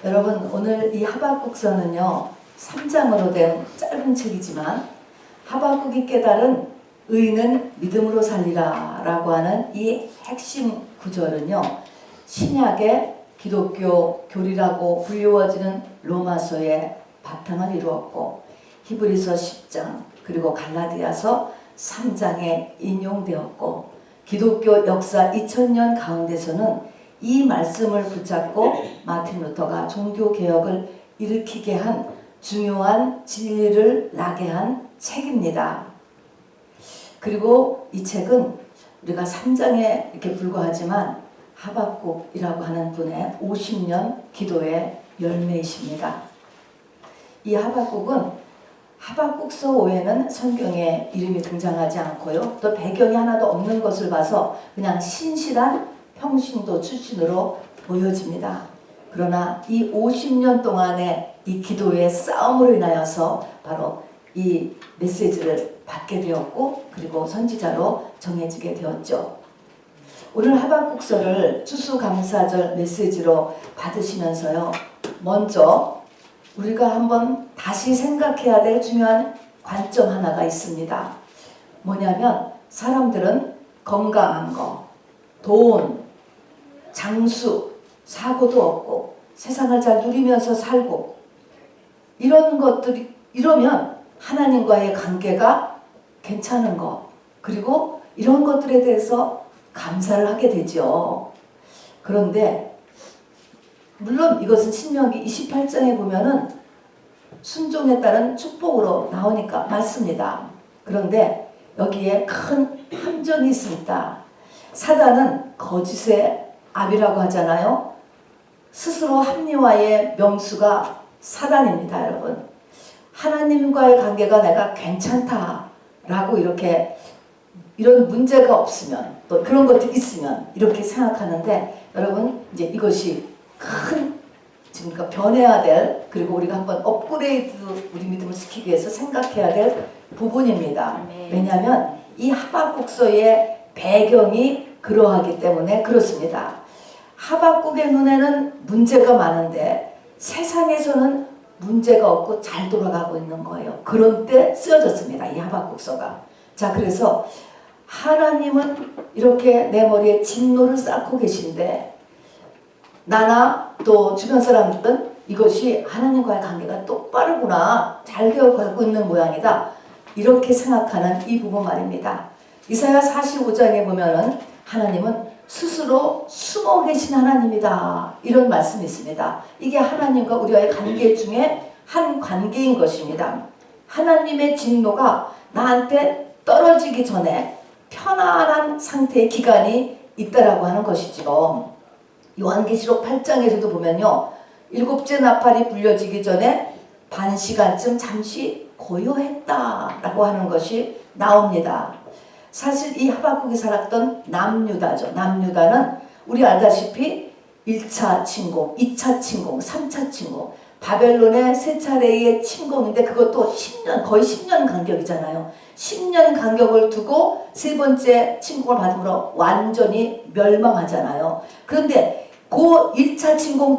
여러분, 오늘 이 하박국서는요 3장으로 된 짧은 책이지만 하박국이 깨달은 의인은 믿음으로 살리라 라고 하는 이 핵심 구절은요 신약의 기독교 교리라고 불리워지는 로마서의 바탕을 이루었고 히브리서 10장 그리고 갈라디아서 3장에 인용되었고 기독교 역사 2000년 가운데서는 이 말씀을 붙잡고 마틴 루터가 종교개혁을 일으키게 한 중요한 진리를 나게 한 책입니다. 그리고 이 책은 우리가 3장에 이렇게 불과하지만 하박국이라고 하는 분의 50년 기도의 열매이십니다. 이 하박국은 하박국서 외에는 성경에 이름이 등장하지 않고요. 또 배경이 하나도 없는 것을 봐서 그냥 신실한 평신도 출신으로 보여집니다. 그러나 이 50년 동안의 이 기도의 싸움으로 인하여서 바로 이 메시지를 받게 되었고 그리고 선지자로 정해지게 되었죠. 오늘 하박국서를 추수감사절 메시지로 받으시면서요. 먼저 우리가 한번 다시 생각해야 될 중요한 관점 하나가 있습니다. 뭐냐면 사람들은 건강한 거, 돈, 장수, 사고도 없고 세상을 잘 누리면서 살고 이런 것들이 이러면 하나님과의 관계가 괜찮은 거 그리고 이런 것들에 대해서 감사를 하게 되죠. 그런데 물론 이것은 신명기 28장에 보면은 순종에 따른 축복으로 나오니까 맞습니다. 그런데 여기에 큰 함정이 있습니다. 사단은 거짓의 압이라고 하잖아요. 스스로 합리화의 명수가 사단입니다, 여러분. 하나님과의 관계가 내가 괜찮다라고 이렇게 이런 문제가 없으면 또 그런 것이 있으면 이렇게 생각하는데 여러분 이제 이것이 큰 지금 변해야 될 그리고 우리가 한번 업그레이드 우리 믿음을 시키기 위해서 생각해야 될 부분입니다. 왜냐하면 이 하박국서의 배경이 그러하기 때문에 그렇습니다. 하박국의 눈에는 문제가 많은데 세상에서는 문제가 없고 잘 돌아가고 있는 거예요. 그런 때 쓰여졌습니다. 이 하박국서가. 자, 그래서 하나님은 이렇게 내 머리에 진노를 쌓고 계신데 나나 또 주변 사람들은 이것이 하나님과의 관계가 똑바르구나 잘 되어가고 있는 모양이다 이렇게 생각하는 이 부분 말입니다. 이사야 45장에 보면은 하나님은 스스로 숨어 계신 하나님이다 이런 말씀이 있습니다. 이게 하나님과 우리와의 관계 중에 한 관계인 것입니다. 하나님의 진노가 나한테 떨어지기 전에 편안한 상태의 기간이 있다라고 하는 것이죠. 요한계시록 8장에서도 보면요. 일곱째 나팔이 불려지기 전에 반 시간쯤 잠시 고요했다라고 하는 것이 나옵니다. 사실 이 하박국이 살았던 남유다죠. 남유다는 우리 알다시피 1차 침공, 2차 침공, 3차 침공 바벨론의 세 차례의 침공인데 그것도 10년 거의 10년 간격이잖아요. 10년 간격을 두고 세 번째 침공을 받음으로 완전히 멸망하잖아요. 그런데 그 1차 침공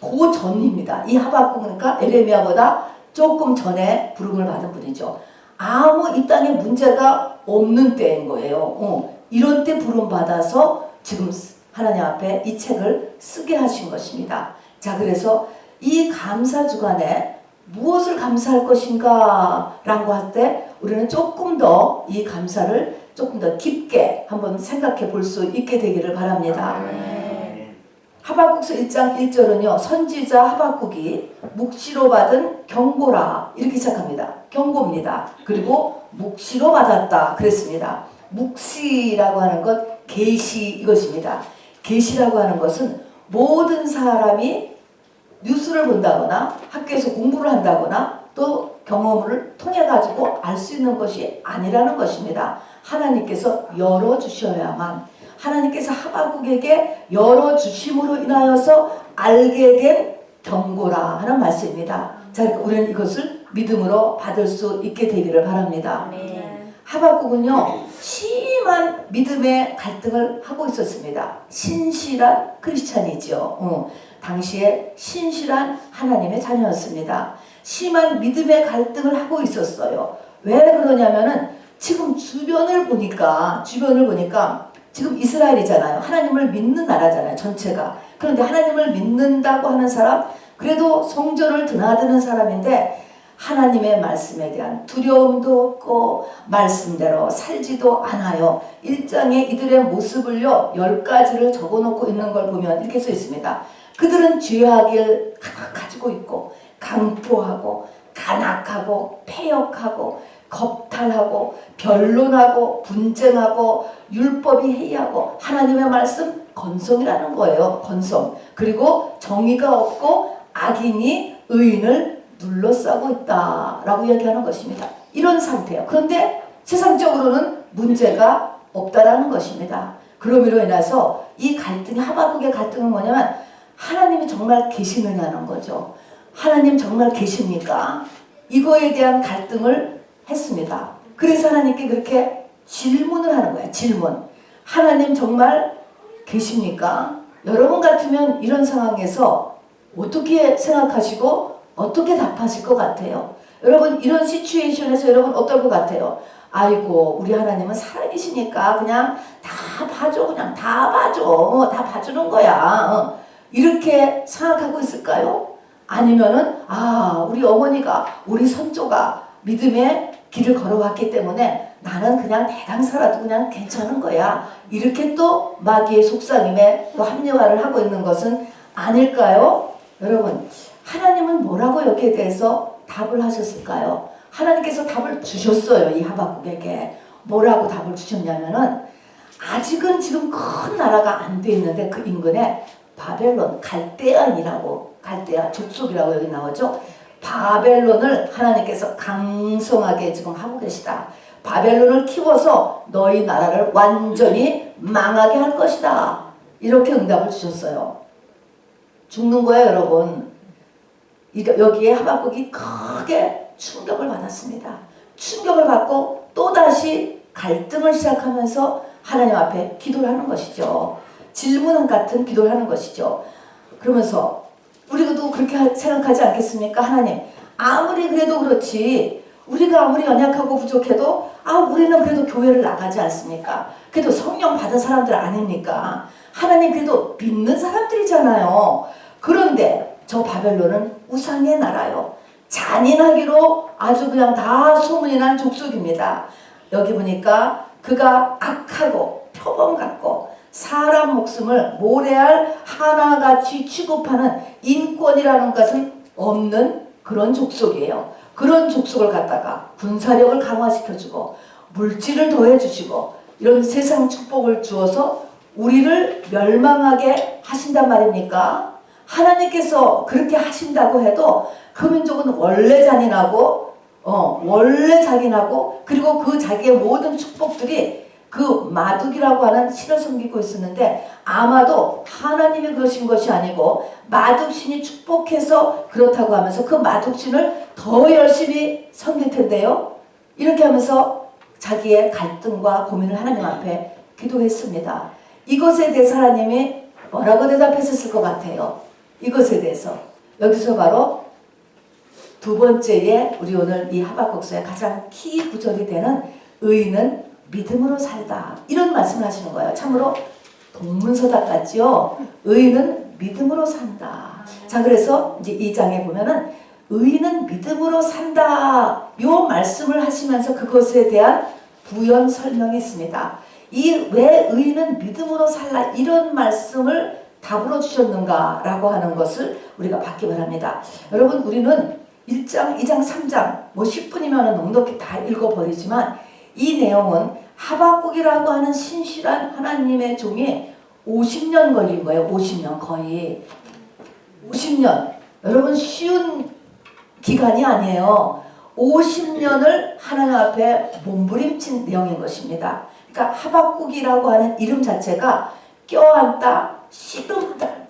그 전입니다. 이 하박국은 그러니까 에레미야보다 조금 전에 부름을 받은 분이죠. 아무 이 땅에 문제가 없는 때인 거예요. 이런 때 부름 받아서 지금 하나님 앞에 이 책을 쓰게 하신 것입니다. 자, 그래서 이 감사 주간에 무엇을 감사할 것인가 라고 할 때 우리는 조금 더 이 감사를 조금 더 깊게 한번 생각해 볼 수 있게 되기를 바랍니다. 하박국서 1장 1절은요. 선지자 하박국이 묵시로 받은 경고라 이렇게 시작합니다. 경고입니다. 그리고 묵시로 받았다 그랬습니다. 묵시라고 하는 것 계시 이것입니다. 계시라고 하는 것은 모든 사람이 뉴스를 본다거나 학교에서 공부를 한다거나 또 경험을 통해 가지고 알 수 있는 것이 아니라는 것입니다. 하나님께서 열어주셔야만 하나님께서 하박국에게 열어주심으로 인하여서 알게 된 경고라 하는 말씀입니다. 자, 우리는 이것을 믿음으로 받을 수 있게 되기를 바랍니다. 하박국은요 심한 믿음의 갈등을 하고 있었습니다. 신실한 크리스찬이죠. 당시에 신실한 하나님의 자녀였습니다. 심한 믿음의 갈등을 하고 있었어요. 왜 그러냐면은 지금 주변을 보니까 지금 이스라엘이잖아요. 하나님을 믿는 나라잖아요. 전체가. 그런데 하나님을 믿는다고 하는 사람, 그래도 성전을 드나드는 사람인데 하나님의 말씀에 대한 두려움도 없고 말씀대로 살지도 않아요. 1장에 이들의 모습을요 10가지를 적어놓고 있는 걸 보면 이렇게 써 있습니다. 그들은 죄악을 가지고 있고 강포하고 간악하고 패역하고 겁탈하고 변론하고 분쟁하고 율법이 해이하고 하나님의 말씀 건성이라는 거예요. 건성. 그리고 정의가 없고 악인이 의인을 둘러싸고 있다라고 이야기하는 것입니다. 이런 상태예요. 그런데 세상적으로는 문제가 없다라는 것입니다. 그럼으로 인해서 이 갈등이 하박국의 갈등은 뭐냐면 하나님이 정말 계시느냐는 거죠. 하나님 정말 계십니까? 이거에 대한 갈등을 했습니다. 그래서 하나님께 그렇게 질문을 하는 거예요. 질문. 하나님 정말 계십니까? 여러분 같으면 이런 상황에서 어떻게 생각하시고 어떻게 답하실 것 같아요? 여러분 이런 시츄에이션에서 여러분 어떨 것 같아요? 아이고 우리 하나님은 사람이시니까 그냥 다 봐줘. 그냥 다 봐줘. 다 봐주는 거야. 이렇게 생각하고 있을까요? 아니면은 우리 어머니가 우리 선조가 믿음의 길을 걸어왔기 때문에 나는 그냥 대강사라도 그냥 괜찮은 거야. 이렇게 또 마귀의 속삭임에 또 합리화를 하고 있는 것은 아닐까요? 여러분 하나님은 뭐라고 여기에 대해서 답을 하셨을까요? 하나님께서 답을 주셨어요. 이 하박국에게. 뭐라고 답을 주셨냐면은 아직은 지금 큰 나라가 안 돼 있는데 그 인근에 바벨론, 갈대아인이라고 갈대아 족속이라고 여기 나오죠. 바벨론을 하나님께서 강성하게 지금 하고 계시다. 바벨론을 키워서 너희 나라를 완전히 망하게 할 것이다. 이렇게 응답을 주셨어요. 죽는 거예요, 여러분. 여기에 하박국이 크게 충격을 받았습니다. 충격을 받고 또다시 갈등을 시작하면서 하나님 앞에 기도를 하는 것이죠. 질문 같은 기도를 하는 것이죠. 그러면서 우리도 그렇게 생각하지 않겠습니까? 하나님 아무리 그래도 그렇지 우리가 아무리 연약하고 부족해도 우리는 그래도 교회를 나가지 않습니까? 그래도 성령 받은 사람들 아닙니까? 하나님 그래도 믿는 사람들이잖아요. 그런데 저 바벨론은 우상의 나라요. 잔인하기로 아주 그냥 다 소문이 난 족속입니다. 여기 보니까 그가 악하고 표범 같고 사람 목숨을 모래알 하나같이 취급하는 인권이라는 것은 없는 그런 족속이에요. 그런 족속을 갖다가 군사력을 강화시켜주고 물질을 더해주시고 이런 세상 축복을 주어서 우리를 멸망하게 하신단 말입니까? 하나님께서 그렇게 하신다고 해도 그 민족은 원래 잔인하고 그리고 그 자기의 모든 축복들이 그 마둑이라고 하는 신을 섬기고 있었는데 아마도 하나님이 그러신 것이 아니고 마둑신이 축복해서 그렇다고 하면서 그 마둑신을 더 열심히 섬길 텐데요. 이렇게 하면서 자기의 갈등과 고민을 하나님 앞에 기도했습니다. 이것에 대해서 하나님이 뭐라고 대답했을 것 같아요? 이것에 대해서 여기서 바로 두 번째에 우리 오늘 이 하박국서의 가장 키 구절이 되는 의인은 믿음으로 살다 이런 말씀을 하시는 거예요. 참으로 동문서답 같지요. 의인은 믿음으로 산다. 자 그래서 이제 이 장에 보면은 의인은 믿음으로 산다 요 말씀을 하시면서 그것에 대한 부연 설명이 있습니다. 이 왜 의인은 믿음으로 살라 이런 말씀을 답으로 주셨는가 라고 하는 것을 우리가 받기 바랍니다. 여러분 우리는 1장, 2장, 3장 10분이면 넉넉히 다 읽어버리지만 이 내용은 하박국이라고 하는 신실한 하나님의 종이 50년 걸린 거예요. 50년 거의 50년. 여러분 쉬운 기간이 아니에요. 50년을 하나님 앞에 몸부림친 내용인 것입니다. 그러니까 하박국이라고 하는 이름 자체가 껴안다,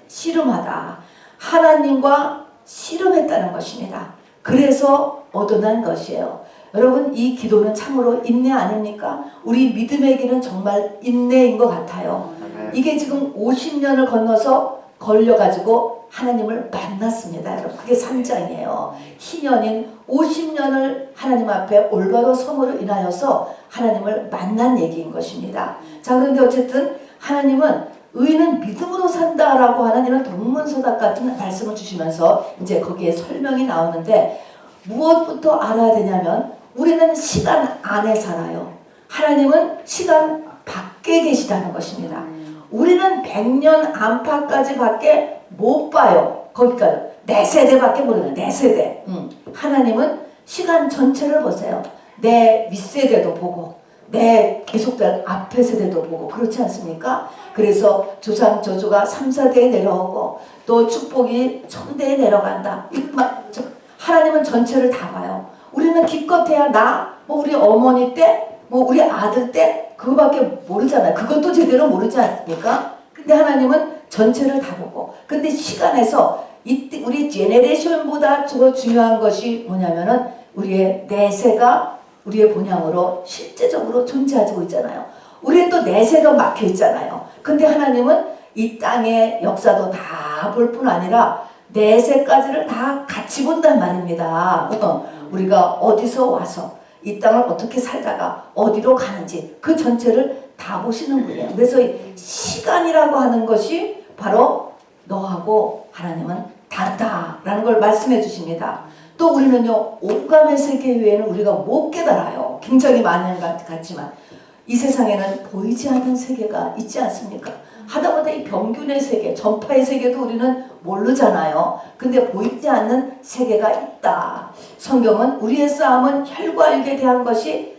씨름하다. 하나님과 씨름했다는 것입니다. 그래서 얻어난 것이에요. 여러분, 이 기도는 참으로 인내 아닙니까? 우리 믿음의 길은 정말 인내인 것 같아요. 이게 지금 50년을 건너서 걸려가지고 하나님을 만났습니다. 여러분, 그게 3장이에요. 희년인 50년을 하나님 앞에 올바로 섬으로 인하여서 하나님을 만난 얘기인 것입니다. 자, 그런데 어쨌든 하나님은 의인은 믿음으로 산다라고 하는 이런 동문서답 같은 말씀을 주시면서 이제 거기에 설명이 나오는데, 무엇부터 알아야 되냐면 우리는 시간 안에 살아요. 하나님은 시간 밖에 계시다는 것입니다. 우리는 100년 안팎까지 밖에 못 봐요. 거기까지 내 세대밖에 모르는 내 세대. 하나님은 시간 전체를 보세요. 내 윗세대도 보고 내 계속된 앞에 세대도 보고, 그렇지 않습니까? 그래서 조상 저주가 3, 4대에 내려오고 또 축복이 1000대에 내려간다. 하나님은 전체를 다 봐요. 우리는 기껏해야 우리 어머니 때, 우리 아들 때 그거밖에 모르잖아요. 그것도 제대로 모르지 않습니까? 근데 하나님은 전체를 다 보고, 근데 시간에서 우리 제네레이션보다 더 중요한 것이 뭐냐면은 우리의 내세가 우리의 본향으로 실제적으로 존재하고 있잖아요. 우리는 또 내세가 막혀 있잖아요. 근데 하나님은 이 땅의 역사도 다 볼 뿐 아니라 내세까지를 다 같이 본단 말입니다. 우리가 어디서 와서 이 땅을 어떻게 살다가 어디로 가는지 그 전체를 다 보시는 분이에요. 그래서 이 시간이라고 하는 것이 바로 너하고 하나님은 다르다라는 걸 말씀해 주십니다. 또 우리는요, 오감의 세계 외에는 우리가 못 깨달아요. 굉장히 많은 것 같지만 이 세상에는 보이지 않는 세계가 있지 않습니까? 하다못해 이 병균의 세계, 전파의 세계도 우리는 모르잖아요. 근데 보이지 않는 세계가 있다. 성경은 우리의 싸움은 혈과 육에 대한 것이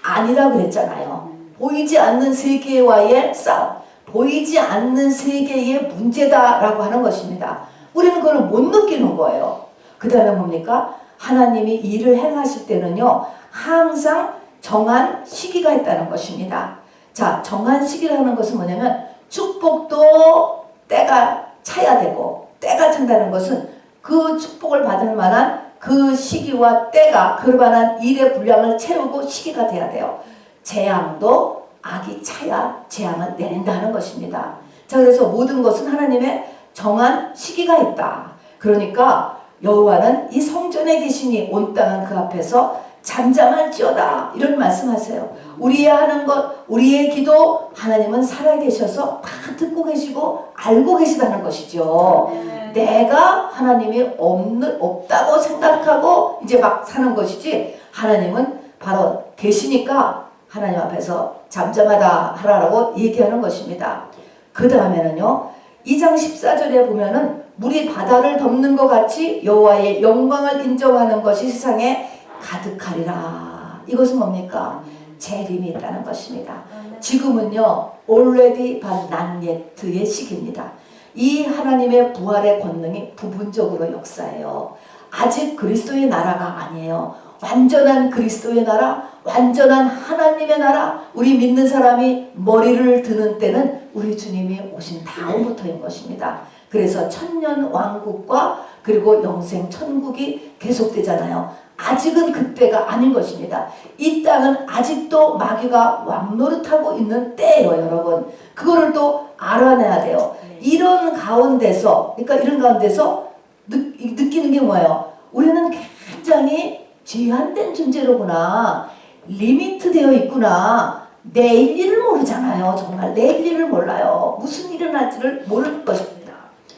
아니라고 그랬잖아요. 보이지 않는 세계와의 싸움, 보이지 않는 세계의 문제다라고 하는 것입니다. 우리는 그걸 못 느끼는 거예요. 그 다음에 뭡니까? 하나님이 일을 행하실 때는요, 항상 정한 시기가 있다는 것입니다. 자, 정한 시기라는 것은 뭐냐면 축복도 때가 차야 되고, 때가 찬다는 것은 그 축복을 받을 만한 그 시기와 때가 그만한 일의 분량을 채우고 시기가 돼야 돼요. 재앙도 악이 차야 재앙을 내린다는 것입니다. 자, 그래서 모든 것은 하나님의 정한 시기가 있다. 그러니까 여호와는 이 성전에 계시니 온 땅은 그 앞에서 잠잠할지어다, 이런 말씀하세요. 우리의 하는 것, 우리의 기도, 하나님은 살아계셔서 다 듣고 계시고 알고 계시다는 것이죠. 내가 하나님이 없다고 생각하고 이제 막 사는 것이지, 하나님은 바로 계시니까 하나님 앞에서 잠잠하다 하라고 얘기하는 것입니다. 그 다음에는요, 2장 14절에 보면은 물이 바다를 덮는 것 같이 여호와의 영광을 인정하는 것이 세상에 가득하리라. 이것은 뭡니까? 재림이 있다는 것입니다. 지금은요, already but not yet의 시기입니다. 이 하나님의 부활의 권능이 부분적으로 역사해요. 아직 그리스도의 나라가 아니에요. 완전한 그리스도의 나라, 완전한 하나님의 나라, 우리 믿는 사람이 머리를 드는 때는 우리 주님이 오신 다음부터인 것입니다. 그래서 천년 왕국과 그리고 영생 천국이 계속되잖아요. 아직은 그때가 아닌 것입니다. 이 땅은 아직도 마귀가 왕노릇하고 있는 때예요, 여러분. 그거를 또 알아내야 돼요. 이런 가운데서, 그러니까 이런 가운데서 느끼는 게 뭐예요? 우리는 굉장히 제한된 존재로구나, 리미트 되어 있구나. 내일 일을 모르잖아요. 정말 내일 일을 몰라요. 무슨 일이 날지를 모를 것입니다.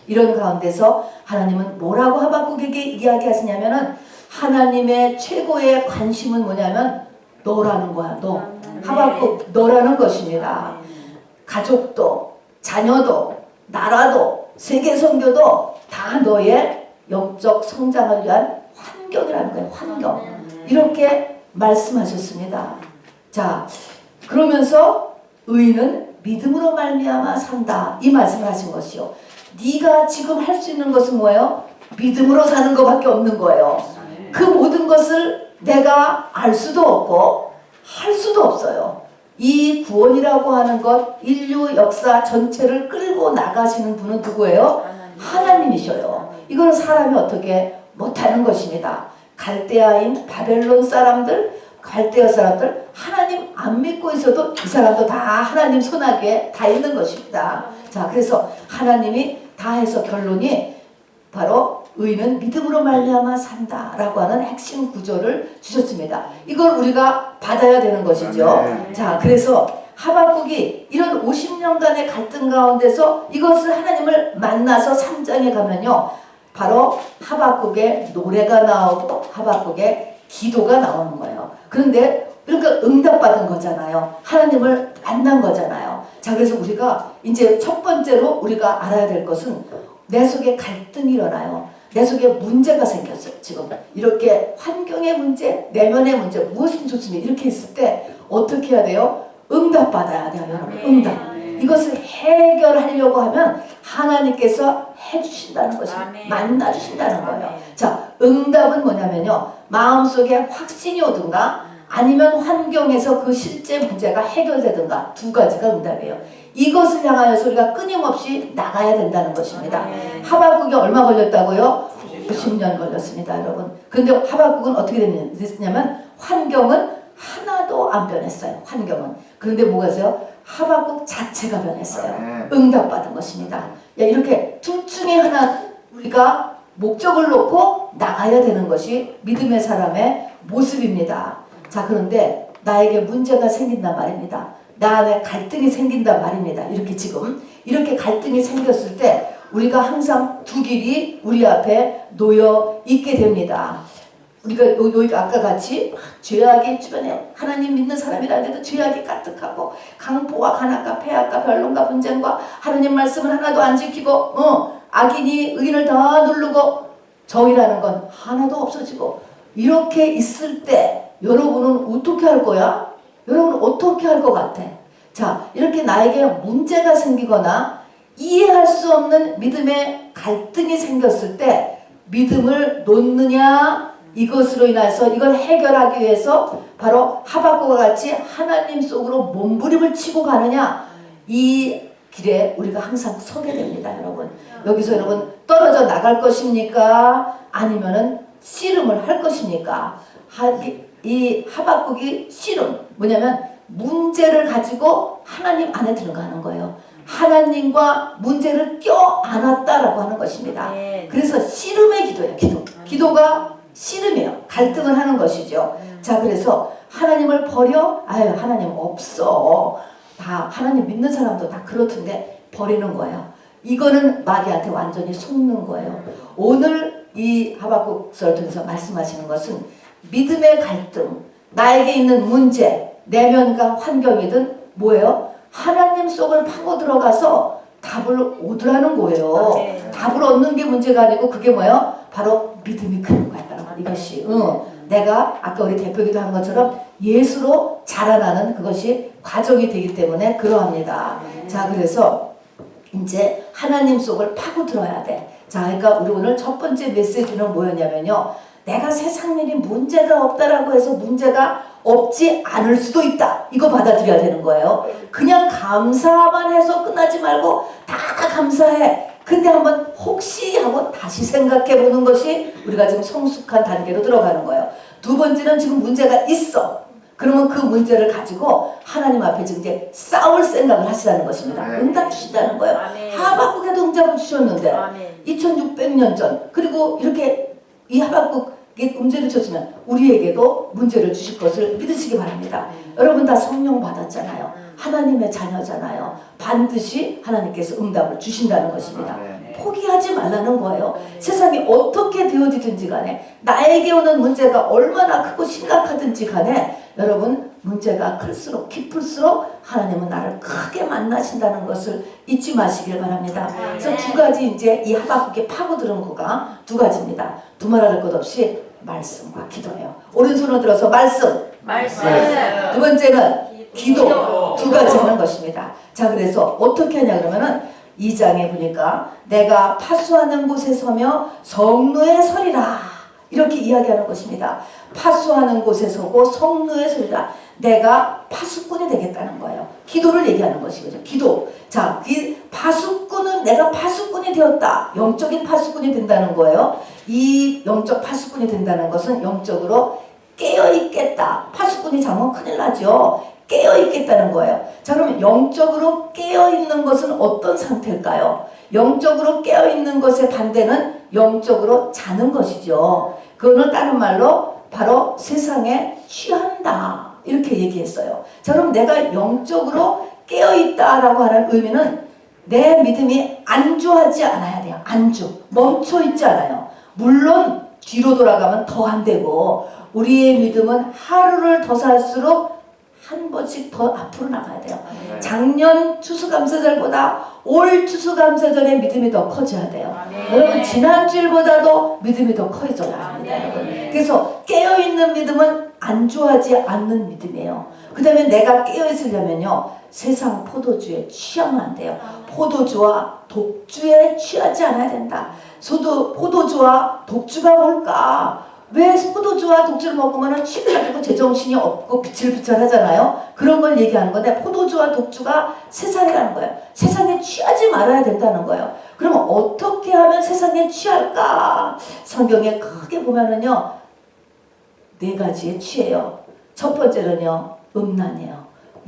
이런 가운데서 하나님은 뭐라고 하박국에게 이야기하시냐면은, 하나님의 최고의 관심은 뭐냐면 너라는 거야. 너. 하박국 너라는 것입니다. 가족도, 자녀도, 나라도, 세계 선교도 다 너의 영적 성장을 위한 환경이라는 거예요. 환경. 이렇게 말씀하셨습니다. 자, 그러면서 의인은 믿음으로 말미암아 산다, 이 말씀을 하신 것이요. 네가 지금 할 수 있는 것은 뭐예요? 믿음으로 사는 것밖에 없는 거예요. 그 모든 것을 내가 알 수도 없고 할 수도 없어요. 이 구원이라고 하는 것, 인류 역사 전체를 끌고 나가시는 분은 누구예요? 하나님이셔요. 이걸 사람이 어떻게 못하는 것입니다. 갈대아인 바벨론 사람들, 갈대아 사람들 하나님 안 믿고 있어도 이 사람도 다 하나님 손아귀에 다 있는 것입니다. 자, 그래서 하나님이 다 해서 결론이 바로 의는 믿음으로 말미암아 산다라고 하는 핵심 구조를 주셨습니다. 이걸 우리가 받아야 되는 것이죠. 자, 그래서 하박국이 이런 50년간의 갈등 가운데서 이것을 하나님을 만나서 3장에 가면요, 바로 하박국의 노래가 나오고 하박국의 기도가 나오는 거예요. 그런데 그러니까 응답받은 거잖아요. 하나님을 만난 거잖아요. 자, 그래서 우리가 이제 첫 번째로 우리가 알아야 될 것은 내 속에 갈등이 일어나요. 내 속에 문제가 생겼어요. 지금 이렇게 환경의 문제, 내면의 문제, 무엇이 좋습니까? 이렇게 있을 때 어떻게 해야 돼요? 응답받아야 돼요, 여러분. 응답. 이것을 해결하려고 하면 하나님께서 해주신다는 것입니다. 만나주신다는 거예요. 자, 응답은 뭐냐면요, 마음속에 확신이 오든가 아니면 환경에서 그 실제 문제가 해결되든가, 두 가지가 응답이에요. 이것을 향하여서 우리가 끊임없이 나가야 된다는 것입니다. 하박국이 얼마 걸렸다고요? 50년 걸렸습니다, 여러분. 근데 하박국은 어떻게 됐냐면 환경은 하나도 안 변했어요. 환경은. 그런데 뭐가 있어요? 하박국 자체가 변했어요. 응답받은 것입니다. 야, 이렇게 둘 중에 하나 우리가 목적을 놓고 나가야 되는 것이 믿음의 사람의 모습입니다. 자, 그런데 나에게 문제가 생긴단 말입니다. 나 안에 갈등이 생긴단 말입니다. 이렇게 지금 이렇게 갈등이 생겼을 때 우리가 항상 두 길이 우리 앞에 놓여 있게 됩니다. 우리가 아까 같이 죄악의 주변에 하나님 믿는 사람이라는데도 죄악이 가득하고 강포와 간악과 폐악과 변론과 분쟁과 하나님 말씀을 하나도 안 지키고 악인이 의인을 다 누르고 정의라는 건 하나도 없어지고 이렇게 있을 때 여러분은 어떻게 할 거야? 여러분은 어떻게 할 것 같아? 자, 이렇게 나에게 문제가 생기거나 이해할 수 없는 믿음의 갈등이 생겼을 때 믿음을 놓느냐, 이것으로 인해서 이걸 해결하기 위해서 바로 하박국과 같이 하나님 속으로 몸부림을 치고 가느냐, 이 길에 우리가 항상 서게 됩니다, 여러분. 여기서 여러분 떨어져 나갈 것입니까? 아니면은 씨름을 할 것입니까? 이 하박국이 씨름, 뭐냐면 문제를 가지고 하나님 안에 들어가는 거예요. 하나님과 문제를 껴안았다라고 하는 것입니다. 그래서 씨름의 기도예요. 기도가 씨름이에요. 갈등을 하는 것이죠. 자, 그래서 하나님을 버려? 아유, 하나님 없어. 다 하나님 믿는 사람도 다 그렇던데 버리는 거예요. 이거는 마귀한테 완전히 속는 거예요. 오늘 이 하박국서를 통해서 말씀하시는 것은 믿음의 갈등, 나에게 있는 문제, 내면과 환경이든 뭐예요? 하나님 속을 파고 들어가서 답을 얻으라는 거예요. 답을 얻는 게 문제가 아니고 그게 뭐예요? 바로 믿음이 크는 거야. 이것이 내가 아까 우리 대표기도 한 것처럼 예수로 자라나는 그것이 과정이 되기 때문에 그러합니다. 자, 그래서 이제 하나님 속을 파고 들어야 돼. 자, 그러니까 우리 오늘 첫 번째 메시지는 뭐였냐면요, 내가 세상 일이 문제가 없다라고 해서 문제가 없지 않을 수도 있다. 이거 받아들여야 되는 거예요. 그냥 감사만 해서 끝나지 말고 다 감사해. 근데 한번 혹시 하고 다시 생각해 보는 것이 우리가 지금 성숙한 단계로 들어가는 거예요. 두 번째는 지금 문제가 있어. 그러면 그 문제를 가지고 하나님 앞에 지금 이제 싸울 생각을 하시라는 것입니다. 응답 주신다는 거예요. 하박국에도 응답을 주셨는데 2600년 전, 그리고 이렇게 이 하박국에 문제를 줬으면 우리에게도 문제를 주실 것을 믿으시기 바랍니다. 여러분 다 성령 받았잖아요. 하나님의 자녀잖아요. 반드시 하나님께서 응답을 주신다는 것입니다. 포기하지 말라는 거예요. 세상이 어떻게 되어지든지 간에 나에게 오는 문제가 얼마나 크고 심각하든지 간에 여러분 문제가 클수록 깊을수록 하나님은 나를 크게 만나신다는 것을 잊지 마시길 바랍니다. 그래서 두 가지 이제 이 하박국에 파고드는 거가 두 가지입니다. 두말할 것 없이 말씀과 기도예요. 오른손을 들어서 말씀. 두 번째는 기도. 두 가지 하는 것입니다. 자, 그래서 어떻게 하냐 그러면은 2장에 보니까 내가 파수하는 곳에 서며 성루에 서리라. 이렇게 이야기하는 것입니다. 파수하는 곳에 서고 성루에 서리라. 내가 파수꾼이 되겠다는 거예요. 기도를 얘기하는 것이죠. 기도. 자, 파수꾼은 내가 파수꾼이 되었다. 영적인 파수꾼이 된다는 거예요. 이 영적 파수꾼이 된다는 것은 영적으로 깨어있겠다. 파수꾼이 자면 큰일 나죠. 깨어있겠다는 거예요. 자, 그러면 영적으로 깨어있는 것은 어떤 상태일까요? 영적으로 깨어있는 것의 반대는 영적으로 자는 것이죠. 그거는 다른 말로 바로 세상에 취한다. 이렇게 얘기했어요. 자, 그럼 내가 영적으로 깨어있다라고 하는 의미는 내 믿음이 안주하지 않아야 돼요. 안주. 멈춰있지 않아요. 물론 뒤로 돌아가면 더 안 되고 우리의 믿음은 하루를 더 살수록 한 번씩 더 앞으로 나가야 돼요. 작년 추수감사절보다 올 추수감사절의 믿음이 더 커져야 돼요. 여러분 지난주일보다도 믿음이 더 커져야 합니다. 여러분. 그래서 깨어있는 믿음은 안주하지 않는 믿음이에요. 그 다음에 내가 깨어있으려면요, 세상 포도주에 취하면 안 돼요. 포도주와 독주에 취하지 않아야 된다. 포도주와 독주가 뭘까? 왜 포도주와 독주를 먹으면 취해가지고 제정신이 없고 비틀비틀하잖아요. 그런 걸 얘기하는 건데, 포도주와 독주가 세상이라는 거예요. 세상에 취하지 말아야 된다는 거예요. 그러면 어떻게 하면 세상에 취할까? 성경에 크게 보면은요, 4가지에 취해요. 첫 번째는요, 음란이에요.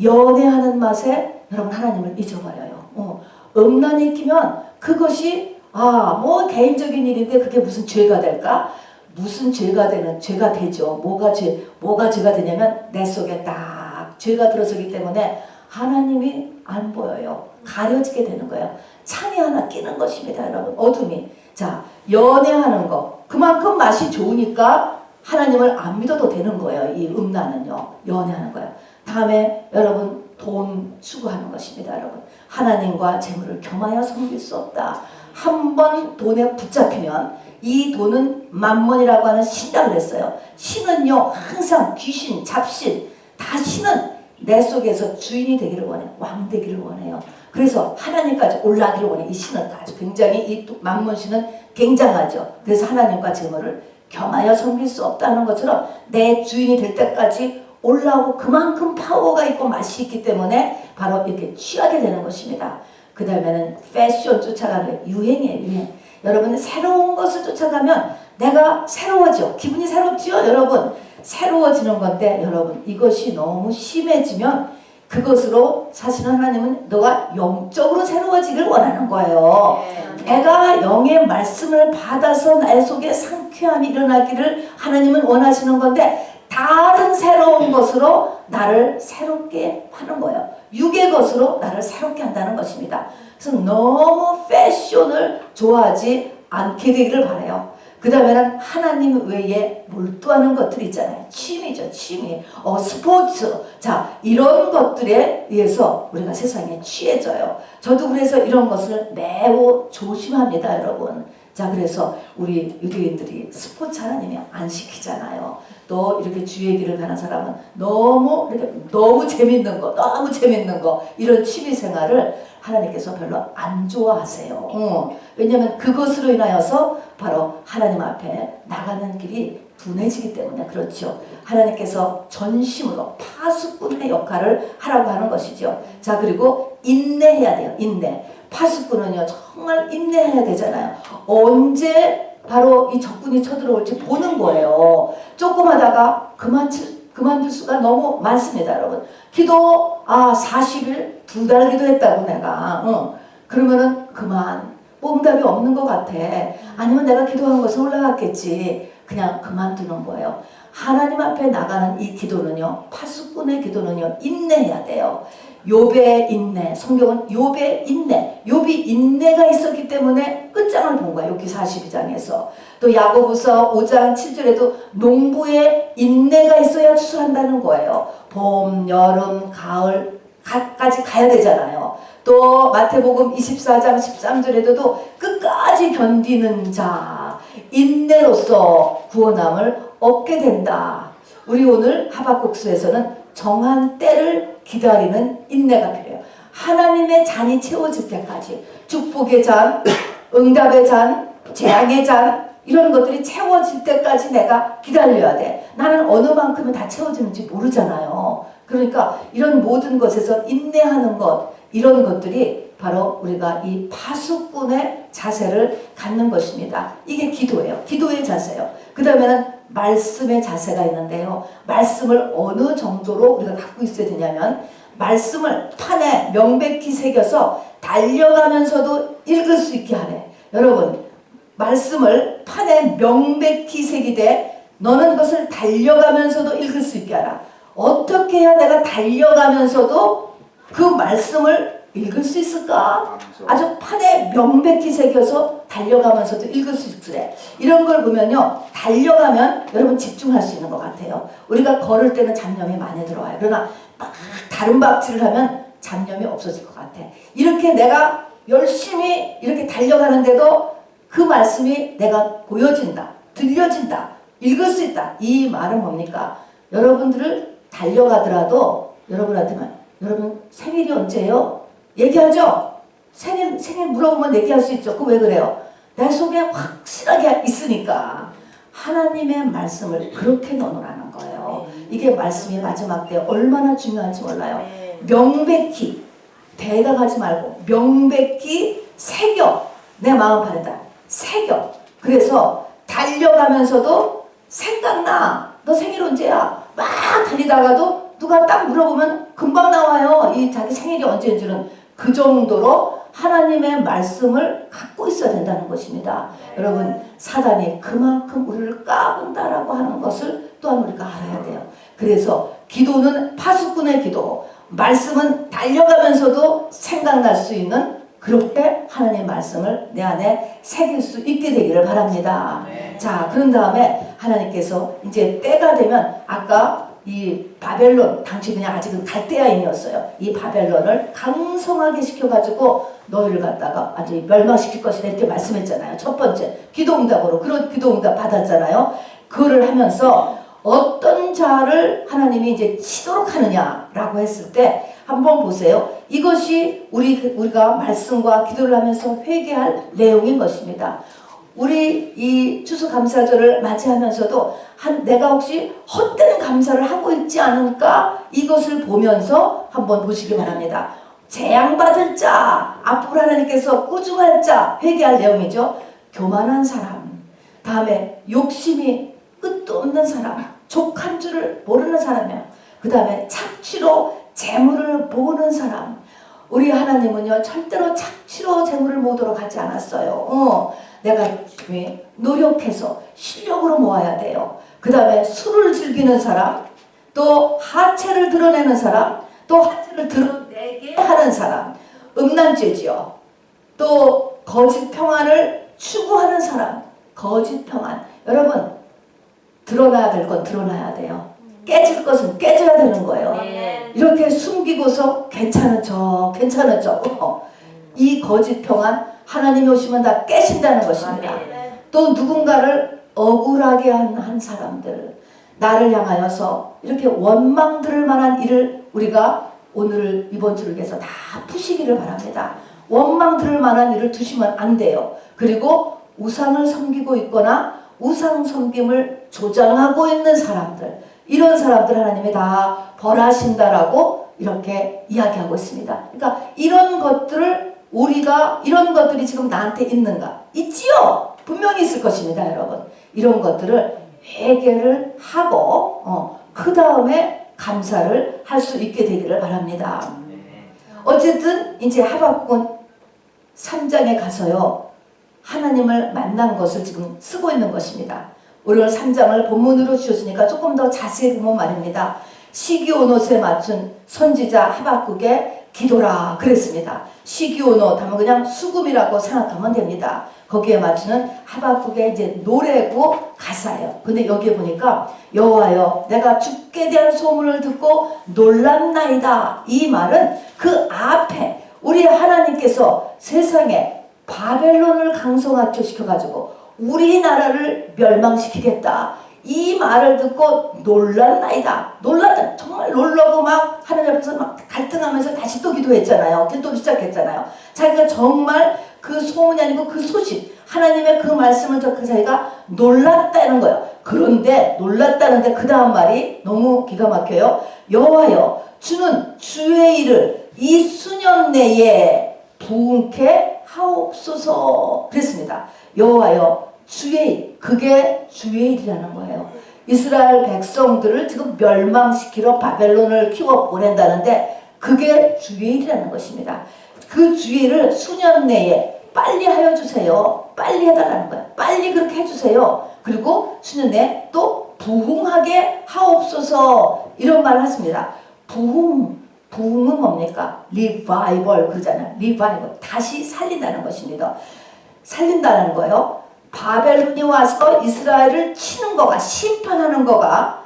연애하는 맛에 여러분 하나님을 잊어버려요. 음란이 끼면 그것이 뭐 개인적인 일인데 그게 무슨 죄가 될까? 무슨 죄가 되죠. 뭐가 죄가 되냐면 내 속에 딱 죄가 들어서기 때문에 하나님이 안 보여요. 가려지게 되는 거예요. 창이 하나 끼는 것입니다, 여러분. 어둠이. 자, 연애하는 거. 그만큼 맛이 좋으니까 하나님을 안 믿어도 되는 거예요. 이 음란은요. 연애하는 거예요. 다음에 여러분 돈 수고하는 것입니다, 여러분. 하나님과 재물을 겸하여 섬길 수 없다. 한 번 돈에 붙잡히면 이 돈은 만몬이라고 하는 신이라고 그랬어요. 신은요, 항상 귀신, 잡신, 다 신은 내 속에서 주인이 되기를 원해요. 왕 되기를 원해요. 그래서 하나님까지 올라가기를 원해요. 이 신은 아주 굉장히, 이 만몬 신은 굉장하죠. 그래서 하나님과 재물을 겸하여 섬길 수 없다는 것처럼 내 주인이 될 때까지 올라오고 그만큼 파워가 있고 맛이 있기 때문에 바로 이렇게 취하게 되는 것입니다. 그 다음에는 패션 쫓아가는 유행이에요. 유행. 여러분 새로운 것을 쫓아가면 내가 새로워져. 기분이 새롭지요, 여러분. 새로워지는 건데 여러분 이것이 너무 심해지면 그것으로 사실은 하나님은 너가 영적으로 새로워지길 원하는 거예요. 내가 영의 말씀을 받아서 내 속에 상쾌함이 일어나기를 하나님은 원하시는 건데 다른 새로운 것으로 나를 새롭게 하는 거예요. 육의 것으로 나를 새롭게 한다는 것입니다. 그래서 너무 패션을 좋아하지 않게 되기를 바라요. 그 다음에는 하나님 외에 몰두하는 것들이 있잖아요. 취미죠, 취미. 스포츠. 자, 이런 것들에 의해서 우리가 세상에 취해져요. 저도 그래서 이런 것을 매우 조심합니다, 여러분. 자, 그래서 우리 유대인들이 스포츠 하나님이 안 시키잖아요. 또 이렇게 주의 길을 가는 사람은 너무 재밌는 거, 이런 취미 생활을 하나님께서 별로 안 좋아하세요. 왜냐하면 그것으로 인하여서 바로 하나님 앞에 나가는 길이 둔해지기 때문에 그렇죠. 하나님께서 전심으로 파수꾼의 역할을 하라고 하는 것이죠. 자, 그리고 인내해야 돼요. 인내. 파수꾼은요 정말 인내해야 되잖아요. 언제 바로 이 적군이 쳐들어올지 보는 거예요. 조금 하다가 그만둘 수가 너무 많습니다, 여러분. 기도 40일 2달 기도했다고 내가 그러면은 그만 응답이 없는 것 같아. 아니면 내가 기도한 것은 올라갔겠지. 그냥 그만두는 거예요. 하나님 앞에 나가는 이 기도는요, 파수꾼의 기도는요, 인내해야 돼요. 욥의 인내, 성경은 욥의 인내, 욥이 인내가 있었기 때문에 끝장을 본 거야. 욥기 42장에서. 또 야고보서 5장 7절에도 농부의 인내가 있어야 추수한다는 거예요. 봄, 여름, 가을까지 가야 되잖아요. 또 마태복음 24장 13절에도 끝까지 견디는 자, 인내로서 구원함을 얻게 된다. 우리 오늘 하박국서에서는 정한 때를 기다리는 인내가 필요해요. 하나님의 잔이 채워질 때까지 축복의 잔, 응답의 잔, 재앙의 잔, 이런 것들이 채워질 때까지 내가 기다려야 돼. 나는 어느 만큼은 다 채워지는지 모르잖아요. 그러니까 이런 모든 것에서 인내하는 것, 이런 것들이 바로 우리가 이 파수꾼의 자세를 갖는 것입니다. 이게 기도예요. 기도의 자세요. 그 다음에는 말씀의 자세가 있는데요. 말씀을 어느 정도로 우리가 갖고 있어야 되냐면, 말씀을 판에 명백히 새겨서 달려가면서도 읽을 수 있게 하래. 여러분, 말씀을 판에 명백히 새기되 너는 그것을 달려가면서도 읽을 수 있게 하라. 어떻게 해야 내가 달려가면서도 그 말씀을 읽을 수 있을까? 아주 판에 명백히 새겨서 달려가면서도 읽을 수 있으래. 이런 걸 보면요, 달려가면 여러분 집중할 수 있는 것 같아요. 우리가 걸을 때는 잡념이 많이 들어와요. 그러나 막 다른 박질을 하면 잡념이 없어질 것 같아. 이렇게 내가 열심히 이렇게 달려가는데도 그 말씀이 내가 보여진다, 들려진다, 읽을 수 있다. 이 말은 뭡니까? 여러분들을 달려가더라도 여러분한테만, 여러분 생일이 언제예요? 얘기하죠? 생일 물어보면 얘기할 수 있죠. 그 왜 그래요? 내 속에 확실하게 있으니까. 하나님의 말씀을 그렇게 넣어놓으라는 거예요. 이게 말씀이 마지막 때 얼마나 중요한지 몰라요. 명백히, 대가 가지 말고 명백히 새겨. 내 마음판에다 새겨. 그래서 달려가면서도 생각나. 너 생일 언제야? 막 달리다가도 누가 딱 물어보면 금방 나와요. 이 자기 생일이 언제인 줄은. 그 정도로 하나님의 말씀을 갖고 있어야 된다는 것입니다. 여러분, 사단이 그만큼 우리를 까분다라고 하는 것을 또한 우리가 알아야 돼요. 그래서 기도는 파수꾼의 기도, 말씀은 달려가면서도 생각날 수 있는, 그렇게 하나님의 말씀을 내 안에 새길 수 있게 되기를 바랍니다. 자, 그런 다음에 하나님께서 이제 때가 되면, 아까 이 바벨론, 당시 그냥 아직은 갈대아인이었어요. 이 바벨론을 강성하게 시켜가지고 너희를 갖다가 아주 멸망시킬 것이다, 이렇게 말씀했잖아요. 첫 번째 기도응답으로 그런 기도응답 받았잖아요. 그거를 하면서 어떤 자를 하나님이 이제 치도록 하느냐라고 했을 때 한번 보세요. 이것이 우리가 말씀과 기도를 하면서 회개할 내용인 것입니다. 우리 이 추수감사절을 맞이하면서도 내가 혹시 헛된 감사를 하고 있지 않을까, 이것을 보면서 한번 보시기 바랍니다. 재앙받을 자, 앞으로 하나님께서 꾸중할 자, 회개할 내용이죠. 교만한 사람, 다음에 욕심이 끝도 없는 사람, 족한 줄을 모르는 사람이에요. 그 다음에 착취로 재물을 모으는 사람. 우리 하나님은요, 절대로 착취로 재물을 모으도록 하지 않았어요. 내가 노력해서 실력으로 모아야 돼요. 그 다음에 술을 즐기는 사람, 또 하체를 드러내는 사람, 또 하체를 드러내게 하는 사람, 음란죄지요. 또 거짓 평안을 추구하는 사람, 거짓 평안. 여러분, 드러나야 될 건 드러나야 돼요. 깨질 것은 깨져야 되는 거예요. 이렇게 숨기고서 괜찮은 척 이 거짓 평안, 하나님이 오시면 다 깨신다는 것입니다. 또 누군가를 억울하게 한 사람들, 나를 향하여서 이렇게 원망 들을 만한 일을 우리가 오늘 이번 주를 위해서 다 푸시기를 바랍니다. 원망 들을 만한 일을 두시면 안 돼요. 그리고 우상을 섬기고 있거나 우상 섬김을 조장하고 있는 사람들, 이런 사람들 하나님이 다 벌하신다라고 이렇게 이야기하고 있습니다. 그러니까 이런 것들을 우리가, 이런 것들이 지금 나한테 있는가? 있지요? 분명히 있을 것입니다, 여러분. 이런 것들을 회개를 하고 그 다음에 감사를 할 수 있게 되기를 바랍니다. 어쨌든 이제 하박국은 3장에 가서요, 하나님을 만난 것을 지금 쓰고 있는 것입니다. 오늘 3장을 본문으로 주셨으니까 조금 더 자세히 보면 말입니다. 시기온옷에 맞춘 선지자 하박국의 기도라 그랬습니다. 시기온옷 하면 그냥 수금이라고 생각하면 됩니다. 거기에 맞추는 하박국의 이제 노래고 가사예요. 근데 여기에 보니까 여호와여 내가 주께 대한 소문을 듣고 놀랐나이다. 이 말은 그 앞에 우리 하나님께서 세상에 바벨론을 강성하게 시켜가지고 우리나라를 멸망시키겠다. 이 말을 듣고 놀랐나이다. 놀랐다. 정말 놀라고 막 하나님 앞에서 막 갈등하면서 다시 또 기도했잖아요. 기도를 시작했잖아요. 자기가 정말 그 소문이 아니고 그 소식, 하나님의 그 말씀을 듣고 자기가 놀랐다는 거예요. 그런데 놀랐다는데 그 다음 말이 너무 기가 막혀요. 여호와여, 주는 주의 일을 이 수년 내에 부응케 하옵소서 그랬습니다. 여호와여, 주의 일, 그게 주의 일이라는 거예요. 이스라엘 백성들을 지금 멸망시키러 바벨론을 키워 보낸다는데 그게 주의 일이라는 것입니다. 그 주의 일을 수년 내에 빨리 하여 주세요. 빨리 해달라는 거예요. 빨리 그렇게 해주세요. 그리고 수년 내에 또 부흥하게 하옵소서 이런 말을 하십니다. 부흥은 뭡니까? 리바이벌 그러잖아요. 리바이벌, 다시 살린다는 것입니다. 살린다는 거예요. 바벨론이 와서 이스라엘을 치는 거가, 심판하는 거가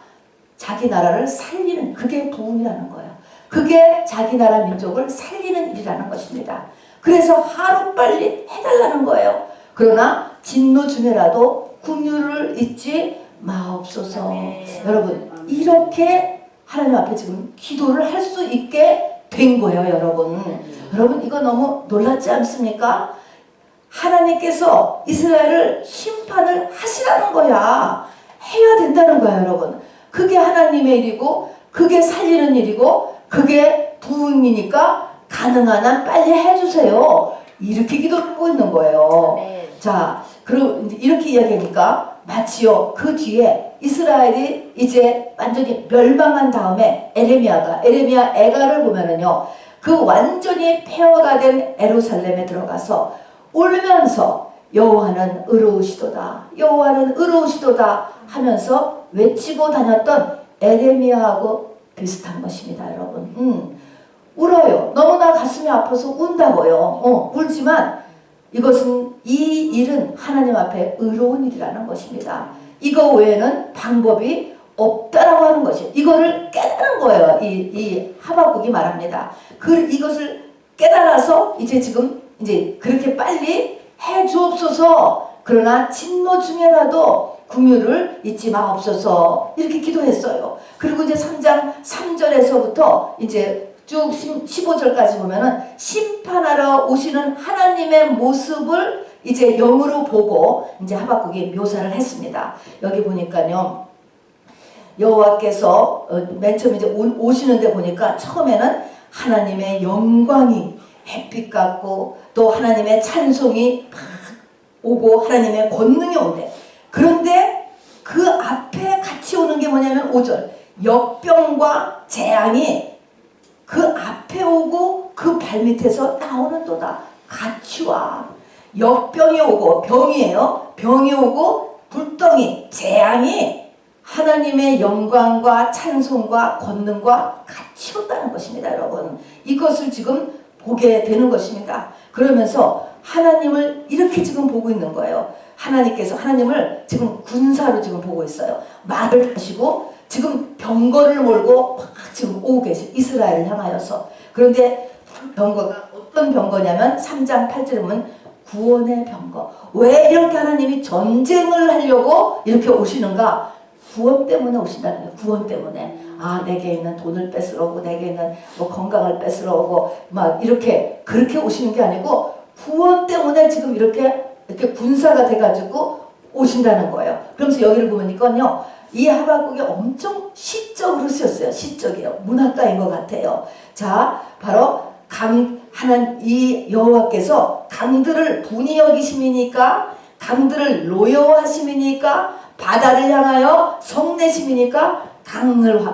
자기 나라를 살리는, 그게 부흥이라는 거예요. 그게 자기 나라 민족을 살리는 일이라는 것입니다. 그래서 하루빨리 해달라는 거예요. 그러나 진노 중에라도 긍휼을 잊지 마옵소서. 여러분, 이렇게 하나님 앞에 지금 기도를 할 수 있게 된 거예요, 여러분. 여러분, 이거 너무 놀랍지 않습니까? 하나님께서 이스라엘을 심판을 하시라는 거야. 해야 된다는 거야, 여러분. 그게 하나님의 일이고, 그게 살리는 일이고, 그게 부흥이니까 가능한 한 빨리 해주세요. 이렇게 기도하고 있는 거예요. 자, 그럼 이렇게 이야기하니까 마치요, 그 뒤에 이스라엘이 이제 완전히 멸망한 다음에 에레미야 애가를 보면은요, 그 완전히 폐허가 된 예루살렘에 들어가서 울면서 여호와는 의로우시도다, 여호와는 의로우시도다 하면서 외치고 다녔던 에레미야하고 비슷한 것입니다, 여러분. 울어요. 너무나 가슴이 아파서 운다고요. 울지만 이것은, 이 일은 하나님 앞에 의로운 일이라는 것입니다. 이거 외에는 방법이 없다라고 하는 것이에요. 이거를 깨달은 거예요. 이 하박국이 말합니다. 이것을 깨달아서 이제 그렇게 빨리 해 주옵소서. 그러나 진노 중에라도 긍휼을 잊지 마옵소서. 이렇게 기도했어요. 그리고 이제 3장 3절에서부터 이제 쭉 15절까지 보면은 심판하러 오시는 하나님의 모습을 이제 영으로 보고 이제 하박국이 묘사를 했습니다. 여기 보니까요, 여호와께서 맨 처음 이제 오시는데 보니까 처음에는 하나님의 영광이 햇빛 같고 또 하나님의 찬송이 막 오고 하나님의 권능이 온대. 그런데 그 앞에 같이 오는 게 뭐냐면 5절, 역병과 재앙이 그 앞에 오고 그 발밑에서 나오는도다. 같이 와. 역병이 오고, 병이에요. 병이 오고 불덩이, 재앙이 하나님의 영광과 찬송과 권능과 같이 온다는 것입니다, 여러분. 이것을 지금 보게 되는 것입니다. 그러면서 하나님을 이렇게 지금 보고 있는 거예요. 하나님을 지금 군사로 지금 보고 있어요. 말을 하시고 지금 병거를 몰고 막 지금 오고 계세요. 이스라엘을 향하여서. 그런데 병거가 어떤 병거냐면 3장 8절에 보면 구원의 병거. 왜 이렇게 하나님이 전쟁을 하려고 이렇게 오시는가? 구원 때문에 오신다는 거예요. 구원 때문에. 아, 내게 있는 돈을 뺏으러 오고, 내게 있는 뭐 건강을 뺏으러 오고, 막 이렇게 그렇게 오시는 게 아니고 구원 때문에 지금 이렇게 군사가 돼가지고 오신다는 거예요. 그러면서 여기를 보니까요, 이 하박국이 엄청 시적으로 쓰였어요. 시적이에요. 문학가인 것 같아요. 자, 바로 이 여호와께서 강들을 분이 여기심이니까, 강들을 노여워하심이니까, 바다를 향하여 성내심이니까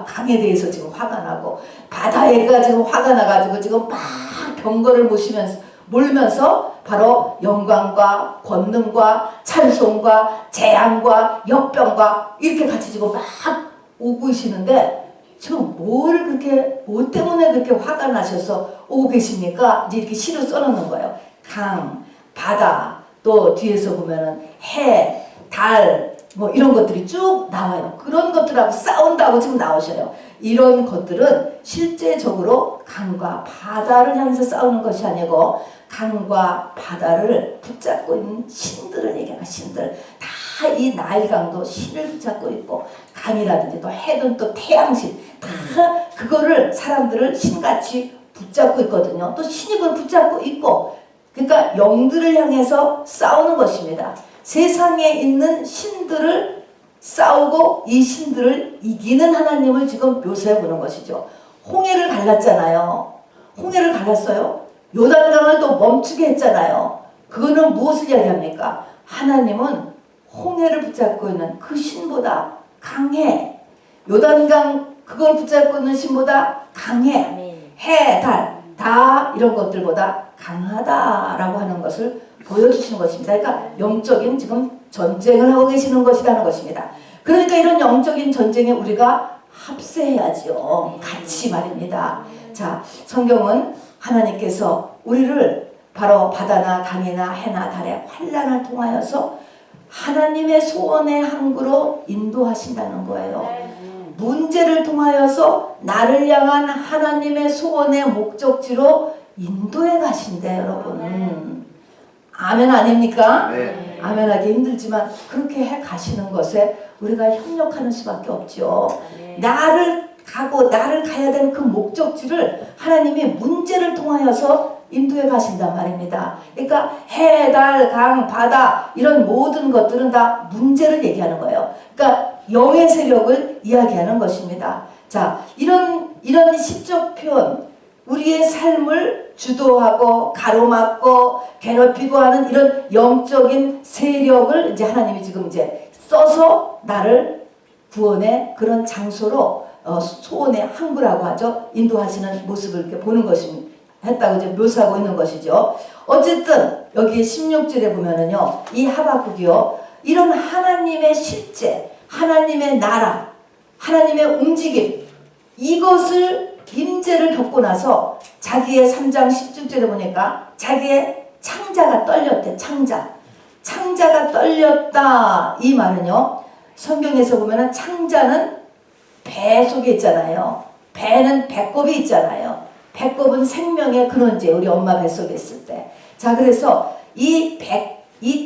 강에 대해서 지금 화가 나고, 바다에가 지금 화가 나가지고 지금 막 병거를 몰면서 바로 영광과 권능과 찬송과 재앙과 역병과 이렇게 같이 지금 막 오고 계시는데, 지금 뭐 때문에 그렇게 화가 나셔서 오고 계십니까? 이제 이렇게 시로 써놓는 거예요. 강, 바다, 또 뒤에서 보면은 해, 달, 뭐 이런 것들이 쭉 나와요. 그런 것들하고 싸운다고 지금 나오셔요. 이런 것들은 실제적으로 강과 바다를 향해서 싸우는 것이 아니고 강과 바다를 붙잡고 있는 신들을 얘기하는, 신들. 다 이 나일강도 신을 붙잡고 있고, 강이라든지 또 해든 또 태양신, 다 그거를 사람들을 신같이 붙잡고 있거든요. 또 신이 그걸 붙잡고 있고, 그러니까 영들을 향해서 싸우는 것입니다. 세상에 있는 신들을 싸우고 이 신들을 이기는 하나님을 지금 묘사해 보는 것이죠. 홍해를 갈랐잖아요. 홍해를 갈랐어요. 요단강을 또 멈추게 했잖아요. 그거는 무엇을 이야기합니까? 하나님은 홍해를 붙잡고 있는 그 신보다 강해. 요단강 그걸 붙잡고 있는 신보다 강해. 해, 달, 다 이런 것들보다 강하다라고 하는 것을 보여주시는 것입니다. 그러니까 영적인 지금 전쟁을 하고 계시는 것이라는 것입니다. 그러니까 이런 영적인 전쟁에 우리가 합세해야지요. 같이 말입니다. 자, 성경은 하나님께서 우리를 바로 바다나 강이나 해나 달의 환난을 통하여서 하나님의 소원의 항구로 인도하신다는 거예요. 문제를 통하여서 나를 향한 하나님의 소원의 목적지로 인도해 가신대, 여러분. 아멘 아닙니까? 네. 아멘하기 힘들지만 그렇게 해 가시는 것에 우리가 협력하는 수밖에 없죠. 나를 가야 되는 그 목적지를 하나님이 문제를 통하여서 인도해 가신단 말입니다. 그러니까 해, 달, 강, 바다 이런 모든 것들은 다 문제를 얘기하는 거예요. 그러니까 영의 세력을 이야기하는 것입니다. 자, 이런 시적 표현, 우리의 삶을 주도하고 가로막고 괴롭히고 하는 이런 영적인 세력을 이제 하나님이 지금 이제 써서 나를 구원의 그런 장소로 소원의 항구라고 하죠. 인도하시는 모습을 이렇게 보는 것입니다. 했다고 이제 묘사하고 있는 것이죠. 어쨌든 여기 16절에 보면은요, 이 하박국이요, 이런 하나님의 실제, 하나님의 나라, 하나님의 움직임, 이것을 임재를 겪고 나서 자기의 3장 10절에 보니까 자기의 창자가 떨렸대. 창자가 떨렸다. 이 말은요, 성경에서 보면은 창자는 배 속에 있잖아요. 배는 배꼽이 있잖아요. 배꼽은 생명의 근원지에 우리 엄마 뱃속에 있을 때. 자, 그래서 이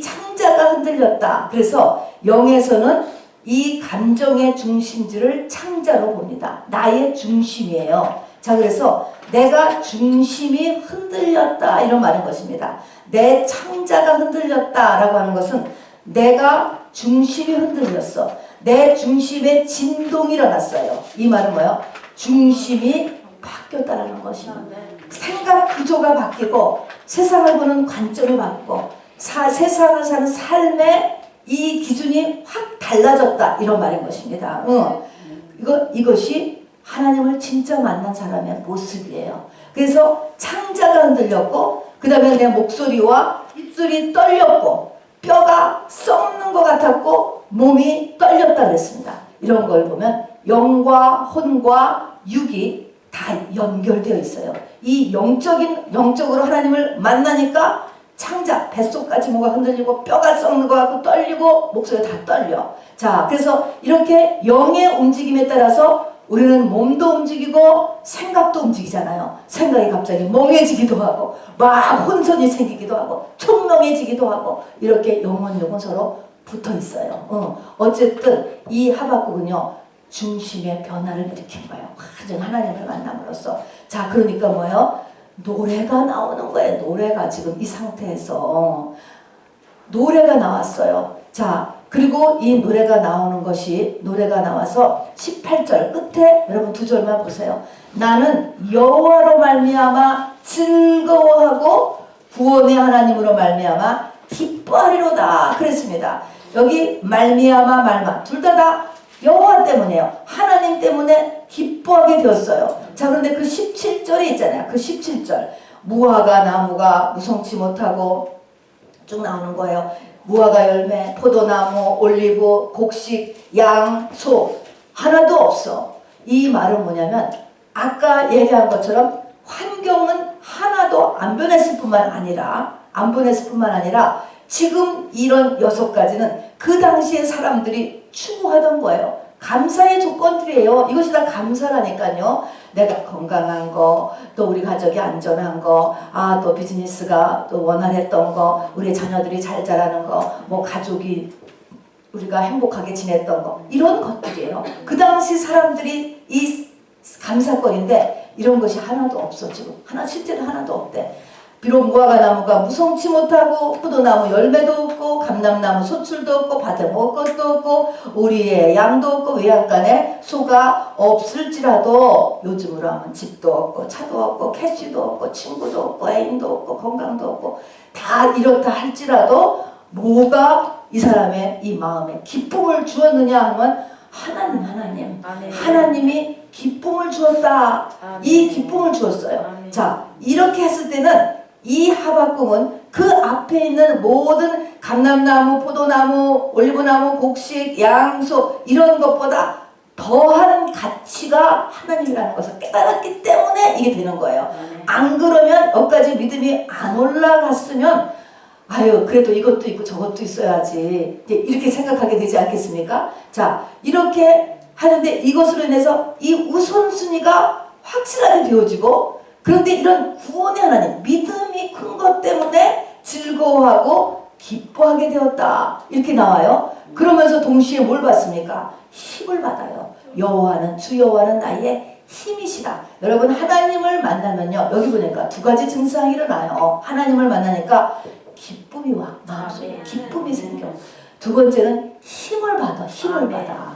창자가 흔들렸다. 그래서 영에서는 이 감정의 중심지를 창자로 봅니다. 나의 중심이에요. 자, 그래서 내가 중심이 흔들렸다 이런 말인 것입니다. 내 창자가 흔들렸다라고 하는 것은 내가 중심이 흔들렸어. 내 중심에 진동이 일어났어요. 이 말은 뭐예요? 중심이 바뀌었다라는 것입니다. 생각 구조가 바뀌고 세상을 보는 관점이 바뀌고 세상을 사는 삶의 이 기준이 확 달라졌다 이런 말인 것입니다. 이것이 하나님을 진짜 만난 사람의 모습이에요. 그래서 창자가 흔들렸고 그 다음에 내 목소리와 입술이 떨렸고 뼈가 썩는 것 같았고 몸이 떨렸다 그랬습니다. 이런 걸 보면 영과 혼과 육이 다 연결되어 있어요. 이 영적으로 하나님을 만나니까 창자, 뱃속까지 뭐가 흔들리고 뼈가 썩는 것 같고 떨리고 목소리가 다 떨려. 자, 그래서 이렇게 영의 움직임에 따라서 우리는 몸도 움직이고 생각도 움직이잖아요. 생각이 갑자기 멍해지기도 하고 막 혼선이 생기기도 하고 총명해지기도 하고 이렇게 영혼 서로 붙어 있어요. 어쨌든 이 하박국은요, 중심의 변화를 일으킨 거예요. 완전 하나님을 만남으로써. 자, 그러니까 뭐예요? 노래가 나오는 거예요. 노래가 지금 이 상태에서 노래가 나왔어요. 자, 그리고 이 노래가 나와서 18절 끝에 여러분 두 절만 보세요. 나는 여호와로 말미암아 즐거워하고 구원의 하나님으로 말미암아 기뻐하리로다 그랬습니다. 여기 말미암아 둘 다 여호와 때문에요. 하나님 때문에 기뻐하게 되었어요. 자, 그런데 그 17절에 있잖아요. 그 17절 무화과 나무가 무성치 못하고 쭉 나오는 거예요. 무화과 열매, 포도나무, 올리브, 곡식, 양, 소 하나도 없어. 이 말은 뭐냐면 아까 얘기한 것처럼 환경은 하나도 안 변했을 뿐만 아니라 지금 이런 6가지는 그 당시에 사람들이 추구하던 거예요. 감사의 조건들이에요. 이것이 다 감사라니까요. 내가 건강한 거, 또 우리 가족이 안전한 거, 또 비즈니스가 또 원활했던 거, 우리 자녀들이 잘 자라는 거, 뭐 가족이 우리가 행복하게 지냈던 거, 이런 것들이에요. 그 당시 사람들이 이 감사거리인데 이런 것이 하나도 없어. 지금 실제로 하나도 없대. 비록 무화과나무가 무성치 못하고 포도나무 열매도 없고 감람나무 소출도 없고 밭에 먹을 것도 없고 우리의 양도 없고 외양간에 소가 없을지라도 요즘으로 하면 집도 없고 차도 없고 캐시도 없고 친구도 없고 애인도 없고 건강도 없고 다 이렇다 할지라도 뭐가 이 사람의 이 마음에 기쁨을 주었느냐 하면 하나님 아멘. 하나님이 기쁨을 주었다. 아멘. 이 기쁨을 주었어요. 아멘. 자, 이렇게 했을 때는 이 하박국은 그 앞에 있는 모든 감람나무, 포도나무, 올리브나무, 곡식, 양소 이런 것보다 더한 가치가 하나님이라는 것을 깨달았기 때문에 이게 되는 거예요. 안 그러면 여기까지 믿음이 안 올라갔으면 아유 그래도 이것도 있고 저것도 있어야지 이렇게 생각하게 되지 않겠습니까? 자, 이렇게 하는데 이것으로 인해서 이 우선순위가 확실하게 되어지고 그런데 이런 구원의 하나님, 믿음이 큰 것 때문에 즐거워하고 기뻐하게 되었다. 이렇게 나와요. 그러면서 동시에 뭘 받습니까? 힘을 받아요. 여호와는 주 여호와는 나의 힘이시다. 여러분 하나님을 만나면요. 여기 보니까 두 가지 증상이 일어나요. 하나님을 만나니까 기쁨이 와. 마음속에 기쁨이 생겨. 두 번째는 힘을 받아. 힘을 받아.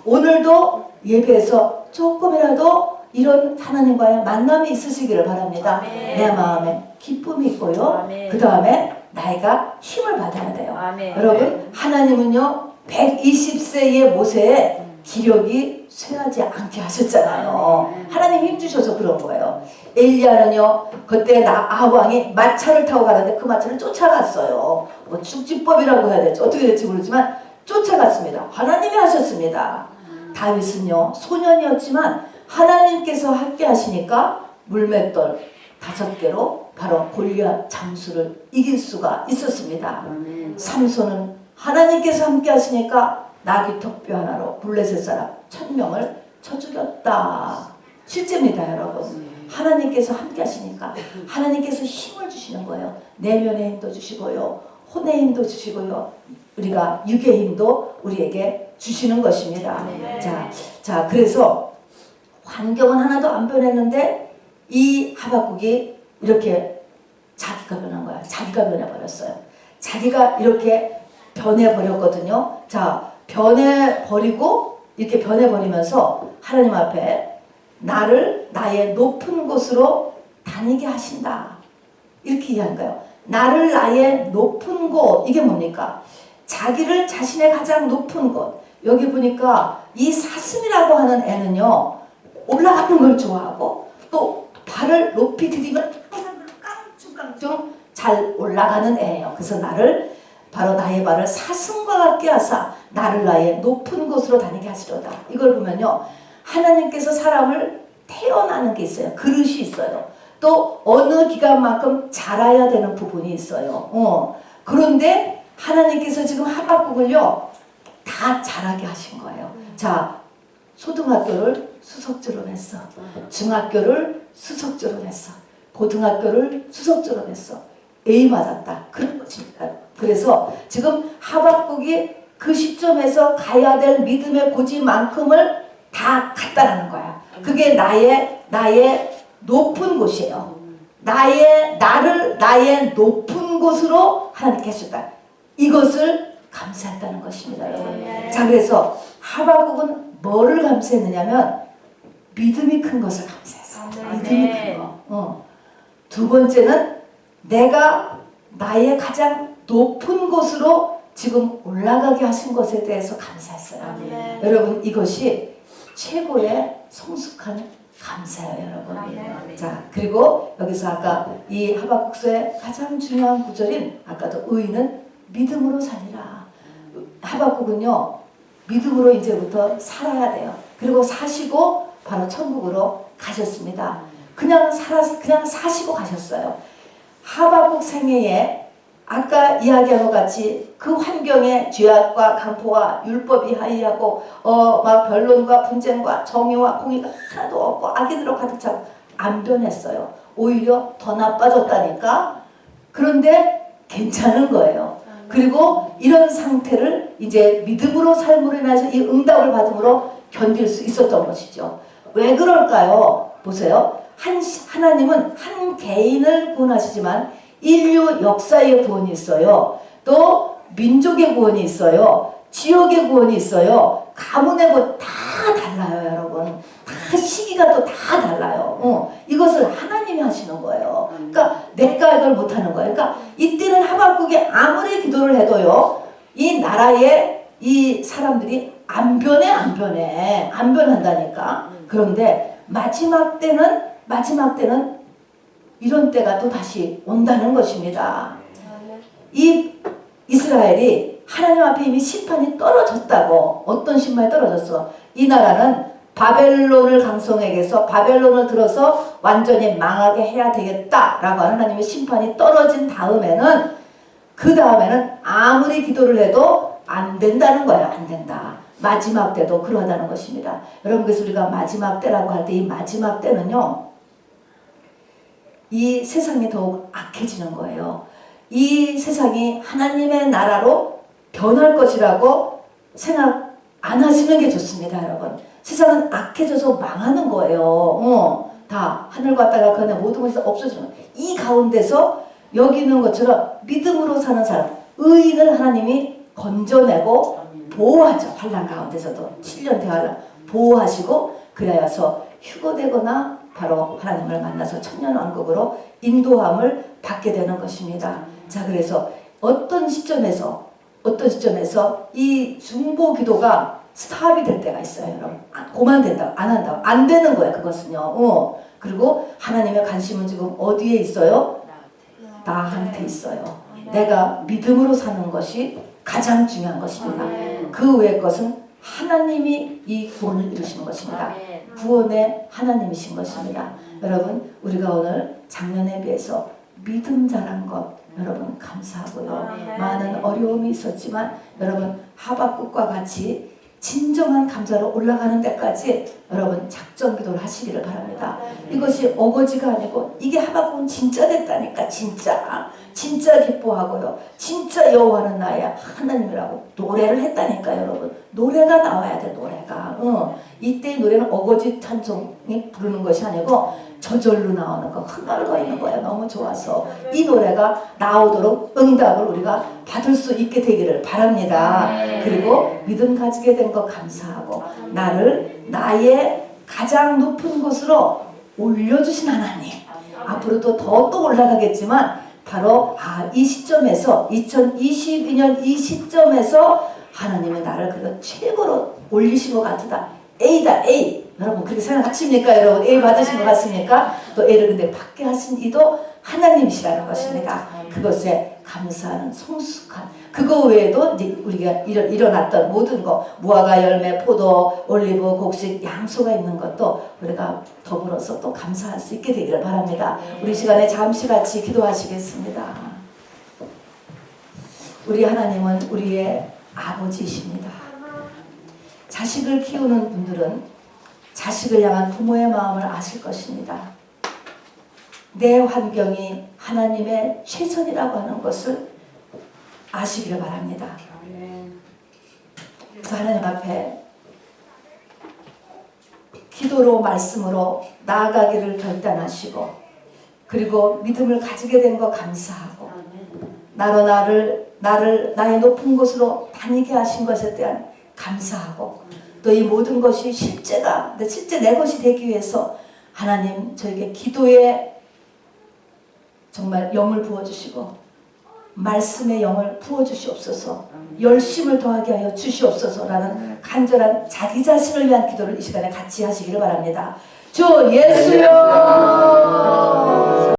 오늘도 예배에서 조금이라도 이런 하나님과의 만남이 있으시기를 바랍니다. 아멘. 내 마음에 기쁨이 있고요. 그 다음에 나이가 힘을 받아야 돼요. 아멘. 여러분 하나님은요 120세의 모세에 기력이 쇠하지 않게 하셨잖아요. 하나님 힘주셔서 그런 거예요. 엘리야는요 그때 아합왕이 마차를 타고 가는데 그 마차를 쫓아갔어요. 뭐 축지법이라고 해야 될지 어떻게 될지 모르지만 쫓아갔습니다. 하나님이 하셨습니다. 다윗은요 소년이었지만 하나님께서 함께 하시니까 물맷돌 5개로 바로 골리앗 장수를 이길 수가 있었습니다. 삼손은 하나님께서 함께 하시니까 나귀 턱뼈 하나로 블레셋 사람 1000명을 쳐 죽였다. 실제입니다 여러분. 하나님께서 함께 하시니까 하나님께서 힘을 주시는 거예요. 내면의 힘도 주시고요. 혼의 힘도 주시고요. 우리가 육의 힘도 우리에게 주시는 것입니다. 자, 그래서 환경은 하나도 안 변했는데 이 하박국이 이렇게 자기가 변한 거야. 자기가 변해버렸어요. 자기가 이렇게 변해버렸거든요. 자, 변해버리고 이렇게 변해버리면서 하나님 앞에 나를 나의 높은 곳으로 다니게 하신다. 이렇게 이해한 거예요. 나를 나의 높은 곳. 이게 뭡니까? 자기를 자신의 가장 높은 곳. 여기 보니까 이 사슴이라고 하는 애는요. 올라가는 걸 좋아하고 또 발을 높이 들이면 깡충깡충 잘 올라가는 애예요. 그래서 나를 바로 나의 발을 사슴과 같게 하사 나를 나의 높은 곳으로 다니게 하시려다. 이걸 보면요. 하나님께서 사람을 태어나는 게 있어요. 그릇이 있어요. 또 어느 기간만큼 자라야 되는 부분이 있어요. 그런데 하나님께서 지금 하박국을요. 다 자라게 하신 거예요. 자, 초등학교를 수석 졸업했어. 중학교를 수석 졸업했어. 고등학교를 수석 졸업했어. A 맞았다. 그런 것입니다. 그래서 지금 하박국이 그 시점에서 가야 될 믿음의 고지만큼을 다 갔다라는 거야. 그게 나의 높은 곳이에요. 나를 나의 높은 곳으로 하나님께 하셨다. 이것을 감사했다는 것입니다, 여러분. 자, 그래서 하박국은 뭐를 감사했느냐면 믿음이 큰 것을 감사했어요. 믿음이 큰 거. 두 번째는 내가 나의 가장 높은 곳으로 지금 올라가게 하신 것에 대해서 감사했어요. 여러분 이것이 최고의 성숙한 감사예요, 여러분. 자, 그리고 여기서 아까 이 하박국서의 가장 중요한 구절인 아까도 의인은 믿음으로 살리라. 하박국은요 믿음으로 이제부터 살아야 돼요. 그리고 사시고 바로 천국으로 가셨습니다. 그냥 사시고 가셨어요. 하박국 생애에 아까 이야기한 것 같이 그 환경에 죄악과 강포와 율법이 하이하고 막 변론과 분쟁과 정의와 공의가 하나도 없고 악인으로 가득 차고 안 변했어요. 오히려 더 나빠졌다니까. 그런데 괜찮은 거예요. 그리고 이런 상태를 이제 믿음으로 삶으로 인해서 이 응답을 받음으로 견딜 수 있었던 것이죠. 왜 그럴까요? 보세요. 하나님은 한 개인을 구원하시지만 인류 역사의 구원이 있어요. 또 민족의 구원이 있어요. 지역의 구원이 있어요. 가문의 구원 다 달라요, 여러분. 다 시기가 또 다 달라요. 이것을 하나님이 하시는 거예요. 그러니까 내가 이걸 못하는 거예요. 그러니까 이때는 하박국이 아무리 기도를 해도요, 이 나라의 이 사람들이 안 변한다니까. 그런데 마지막 때는 이런 때가 또 다시 온다는 것입니다. 이 이스라엘이 하나님 앞에 이미 심판이 떨어졌다고. 어떤 심판이 떨어졌어? 이 나라는 바벨론을 강성에게서 바벨론을 들어서 완전히 망하게 해야 되겠다라고 하나님의 심판이 떨어진 다음에는, 그 다음에는 아무리 기도를 해도 안 된다는 거예요. 안 된다. 마지막 때도 그러하다는 것입니다. 여러분, 그래서 우리가 마지막 때라고 할 때 이 마지막 때는요, 이 세상이 더욱 악해지는 거예요. 이 세상이 하나님의 나라로 변할 것이라고 생각 안 하시는 게 좋습니다, 여러분. 세상은 악해져서 망하는 거예요. 다 하늘과 땅과 그 안에 모든 것이 없어지는 거예요. 이 가운데서 여기 있는 것처럼 믿음으로 사는 사람, 의인을 하나님이 건져내고 보호하죠. 환난 가운데서도 7년 대환란 보호하시고, 그래야서 휴거되거나 바로 하나님을 만나서 천년왕국으로 인도함을 받게 되는 것입니다. 자, 그래서 어떤 시점에서 이 중보 기도가 스탑이 될 때가 있어요, 여러분. 고만된다, 안 한다, 안 되는 거예요, 그것은요. 그리고 하나님의 관심은 지금 어디에 있어요? 나한테 있어요. 내가 믿음으로 사는 것이 가장 중요한 것입니다. 그 외의 것은 하나님이 이 구원을 이루시는 것입니다. 구원의 하나님이신 것입니다. 여러분, 우리가 오늘 작년에 비해서 믿음 자란 것 여러분 감사하고요. 많은 어려움이 있었지만 여러분 하박국과 같이 진정한 감사로 올라가는 데까지 여러분 작전 기도를 하시기를 바랍니다. 이것이 어거지가 아니고 이게 하박국은 진짜 됐다니까. 진짜 기뻐하고요. 진짜 여호와는 나의 하나님이라고 노래를 했다니까. 여러분 노래가 나와야 돼. 노래가. 이때 노래는 어거지 찬송이 부르는 것이 아니고 저절로 나오는 거, 흥얼거리는 거예요. 너무 좋아서 이 노래가 나오도록 응답을 우리가 받을 수 있게 되기를 바랍니다. 그리고 믿음 가지게 된 거 감사하고 나를 나의 가장 높은 곳으로 올려주신 하나님, 앞으로도 더 올라가겠지만 바로 이 시점에서 2022년 이 시점에서 하나님은 나를 그거 최고로 올리신 것 같다. A다, A. 여러분 그렇게 생각하십니까? 여러분 A 받으신 것 같습니까? 또 A를 근데 받게 하신 이도 하나님이시라는 것입니다. 그것에 감사하는 성숙한 그거 외에도 이제 우리가 일어났던 모든 거 무화과 열매, 포도, 올리브, 곡식, 양소가 있는 것도 우리가 더불어서 또 감사할 수 있게 되기를 바랍니다. 우리 시간에 잠시 같이 기도하시겠습니다. 우리 하나님은 우리의 아버지이십니다. 자식을 키우는 분들은 자식을 향한 부모의 마음을 아실 것입니다. 내 환경이 하나님의 최선이라고 하는 것을 아시기를 바랍니다. 그래서 하나님 앞에 기도로 말씀으로 나아가기를 결단하시고 그리고 믿음을 가지게 된 거 감사하고 나로 나의 높은 곳으로 다니게 하신 것에 대한 감사하고 또 이 모든 것이 실제 내 것이 되기 위해서 하나님 저에게 기도에 정말 영을 부어주시고 말씀의 영을 부어주시옵소서, 열심을 더하게 하여 주시옵소서라는 간절한 자기 자신을 위한 기도를 이 시간에 같이 하시기를 바랍니다. 주 예수여